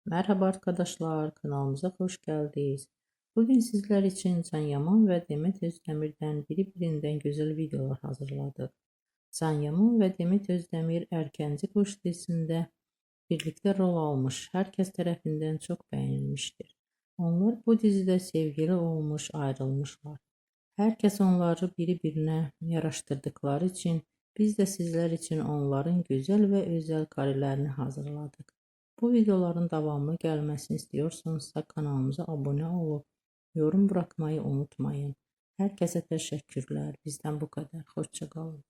Merhaba arkadaşlar, kanalımıza hoş geldiniz. Bugün sizler için Can Yaman ve Demet Özdemir'den birbirinden güzel videolar hazırladık. Can Yaman ve Demet Özdemir Erkenci Kuş dizisinde birlikte rol almış, herkes tarafından çok beğenilmiştir. Onlar bu dizide sevgili olmuş, ayrılmışlar. Herkes onları birbirine yaraştırdıkları için biz de sizler için onların güzel ve özel karelerini hazırladık. Bu videoların devamlı gelmesini istiyorsanız kanalımıza abone olup yorum bırakmayı unutmayın. Herkese teşekkürler. Bizden bu kadar. Hoşça kalın.